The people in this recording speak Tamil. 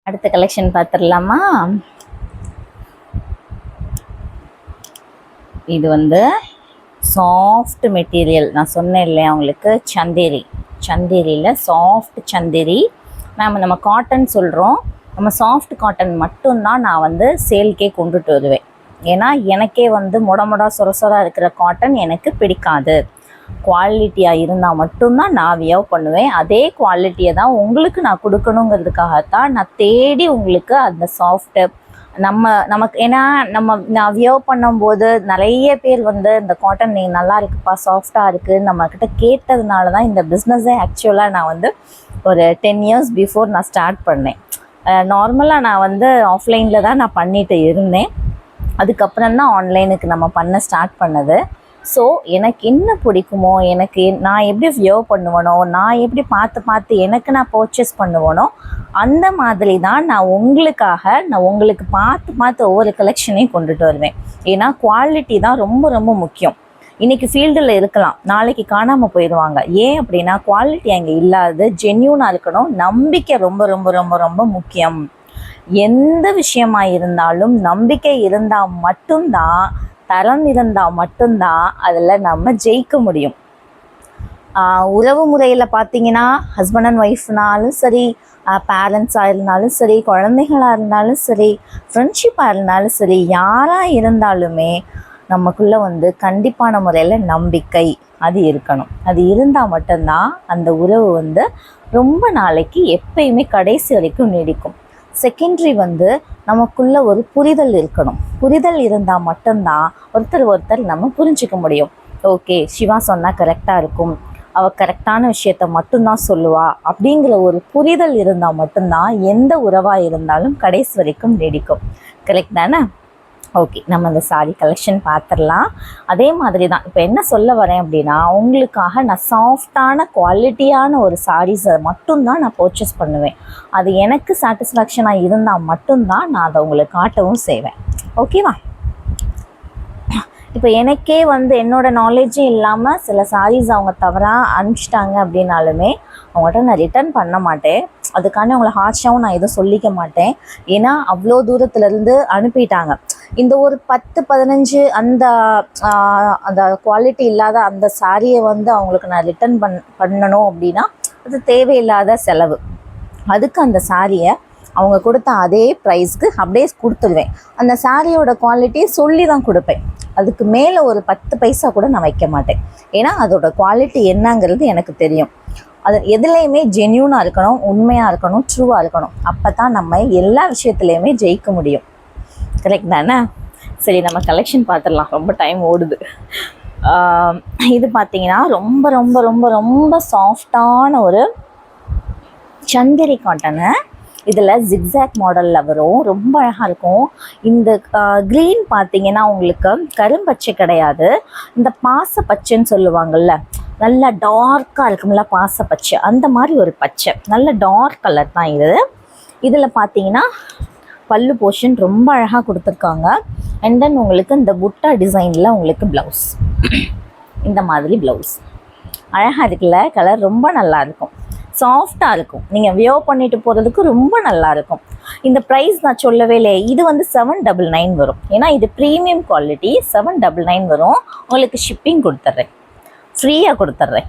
அடுத்த கலெக்ஷன் பார்த்துடலாமா? இது வந்து சாஃப்ட் மெட்டீரியல். நான் சொன்னேன் இல்லையா உங்களுக்கு, சந்தேரியில் சாஃப்ட் சந்தேரி. நம்ம காட்டன் சொல்கிறோம், நம்ம சாஃப்ட் காட்டன் மட்டும்தான் நான் வந்து சேல்கே கொண்டுட்டு வருவேன். ஏன்னா எனக்கே வந்து மொடா சொரசொராக இருக்கிற காட்டன் எனக்கு பிடிக்காது. குவாலிட்டியாக இருந்தால் மட்டும்தான் நான் வியர் பண்ணுவேன். அதே குவாலிட்டியை தான் உங்களுக்கு நான் கொடுக்கணுங்கிறதுக்காகத்தான் நான் தேடி உங்களுக்கு அந்த சாஃப்ட்டு நமக்கு ஏன்னா நான் வியர் பண்ணும்போது நிறைய பேர் வந்து இந்த காட்டன் நீங்கள் நல்லா இருக்குப்பா, சாஃப்டாக இருக்குது நம்மக்கிட்ட கேட்டதுனால தான் இந்த பிஸ்னஸே ஆக்சுவலாக நான் வந்து ஒரு 10 இயர்ஸ் பிஃபோர் நான் ஸ்டார்ட் பண்ணேன். நார்மலாக நான் வந்து ஆஃப்லைனில் தான் நான் பண்ணிட்டு இருந்தேன். அதுக்கப்புறம் தான் ஆன்லைனுக்கு நம்ம பண்ண ஸ்டார்ட் பண்ணது. ஸோ எனக்கு என்ன பிடிக்குமோ, நான் எப்படி வியர் பண்ணுவேனோ, நான் எப்படி பார்த்து எனக்கு நான் பர்ச்சேஸ் பண்ணுவேனோ அந்த மாதிரி தான் நான் உங்களுக்கு பார்த்து ஒவ்வொரு கலெக்ஷனையும் கொண்டுட்டு வருவேன். ஏன்னா குவாலிட்டி தான் ரொம்ப ரொம்ப முக்கியம். இன்றைக்கி ஃபீல்டில் இருக்கலாம், நாளைக்கு காணாமல் போயிடுவாங்க. ஏன் அப்படின்னா குவாலிட்டி அங்கே இல்லாது ஜென்யூனாக இருக்கணும். நம்பிக்கை ரொம்ப ரொம்ப ரொம்ப ரொம்ப முக்கியம். எந்த விஷயமா இருந்தாலும் நம்பிக்கை இருந்தால் மட்டும்தான், தரம் இருந்தால் மட்டும்தான் அதில் நம்ம ஜெயிக்க முடியும். உறவு முறையில் பார்த்தீங்கன்னா ஹஸ்பண்ட் அண்ட் ஒய்ஃப்னாலும் சரி, பேரண்ட்ஸாக இருந்தாலும் சரி, குழந்தைகளாக இருந்தாலும் சரி, ஃப்ரெண்ட்ஷிப்பாக இருந்தாலும் சரி, யாராக இருந்தாலுமே நமக்குள்ளே வந்து கண்டிப்பான முறையில் நம்பிக்கை அது இருக்கணும். அது இருந்தால் மட்டும்தான் அந்த உறவு வந்து ரொம்ப நாளைக்கு எப்பயுமே கடைசி வரைக்கும் நீடிக்கும். செகண்டரி வந்து நமக்குள்ள ஒரு புரிதல் இருக்கணும். புரிதல் இருந்தால் மட்டும்தான் ஒருத்தர் நம்ம புரிஞ்சிக்க முடியும். ஓகே, சிவா சொன்னால் கரெக்டாக இருக்கும், அவள் கரெக்டான விஷயத்த மட்டும்தான் சொல்லுவா அப்படிங்கிற ஒரு புரிதல் இருந்தால் மட்டும்தான் எந்த உறவாக இருந்தாலும் கடைசி வரைக்கும் நீடிக்கும். கரெக்ட் தானே? ஓகே, நம்ம அந்த சாரீ கலெக்ஷன் பார்த்துடலாம். அதே மாதிரி தான் இப்போ என்ன சொல்ல வரேன் அப்படின்னா, உங்களுக்காக நான் சாஃப்டான குவாலிட்டியான ஒரு சாரீஸை மட்டும்தான் நான் பர்ச்சேஸ் பண்ணுவேன். அது எனக்கு சாட்டிஸ்ஃபேக்ஷனாக இருந்தால் மட்டும்தான் நான் அதை உங்களுக்கு காட்டவும் செய்வேன். ஓகேவா? இப்போ எனக்கே வந்து என்னோடய நாலேஜே இல்லாமல் சில சாரீஸ் அவங்க தவறாக அனுப்பிச்சிட்டாங்க அப்படின்னாலுமே அவங்கள்ட்ட நான் ரிட்டர்ன் பண்ண மாட்டேன். அதுக்காண்டி அவங்கள ஹார்ஷாகவும் நான் எதுவும் சொல்லிக்க மாட்டேன். ஏன்னா அவ்வளோ தூரத்துலேருந்து அனுப்பிட்டாங்க. இந்த ஒரு 10-15 அந்த குவாலிட்டி இல்லாத அந்த சாரியை வந்து அவங்களுக்கு நான் ரிட்டர்ன் பண்ணணும் அப்படின்னா அது தேவையில்லாத செலவு. அதுக்கு அந்த சாரியை அவங்க கொடுத்த அதே ப்ரைஸ்க்கு அப்படியே கொடுத்துருவேன். அந்த சாரியோட குவாலிட்டியை சொல்லி தான் கொடுப்பேன். அதுக்கு மேலே ஒரு 10 பைசா கூட நான் வைக்க மாட்டேன். ஏன்னா அதோட குவாலிட்டி என்னங்கிறது எனக்கு தெரியும். அது எதுலேயுமே ஜென்யூனாக இருக்கணும், உண்மையாக இருக்கணும், ட்ரூவாக இருக்கணும். அப்போ தான் நம்ம எல்லா விஷயத்துலையுமே ஜெயிக்க முடியும். கரெக்ட் தானே? சரி, நம்ம கலெக்ஷன் பார்த்துடலாம், ரொம்ப டைம் ஓடுது. இது பார்த்தீங்கன்னா ரொம்ப ரொம்ப ரொம்ப ரொம்ப சாஃப்டான ஒரு சந்தேரி காட்டனு. இதில் ஜிக்ஸாக் மாடலில் வரும், ரொம்ப அழகாக இருக்கும். இந்த க்ரீன் பார்த்தீங்கன்னா உங்களுக்கு கரும்பச்சை கிடையாது, இந்த பாசப்பச்சைன்னு சொல்லுவாங்கள்ல, நல்லா டார்க்காக இருக்கும்ல பாசப்பச்சை, அந்த மாதிரி ஒரு பச்சை, நல்ல டார்க் கலர் தான் இது. இதில் பார்த்தீங்கன்னா பல்லு போர்ஷன் ரொம்ப அழகாக கொடுத்துருக்காங்க. அண்ட் தென் உங்களுக்கு இந்த புட்டா டிசைனில் உங்களுக்கு ப்ளவுஸ், இந்த மாதிரி ப்ளவுஸ் அழகாக இருக்குல்ல. கலர் ரொம்ப நல்லாயிருக்கும், சாஃப்டாக இருக்கும். நீங்கள் வியர் பண்ணிட்டு போகிறதுக்கு ரொம்ப நல்லாயிருக்கும். இந்த ப்ரைஸ் நான் சொல்லவே இல்லை. இது வந்து 799 வரும். ஏன்னா இது ப்ரீமியம் குவாலிட்டி. 799 வரும். உங்களுக்கு ஷிப்பிங் கொடுத்துட்றேன், ஃப்ரீயாக கொடுத்துட்றேன்.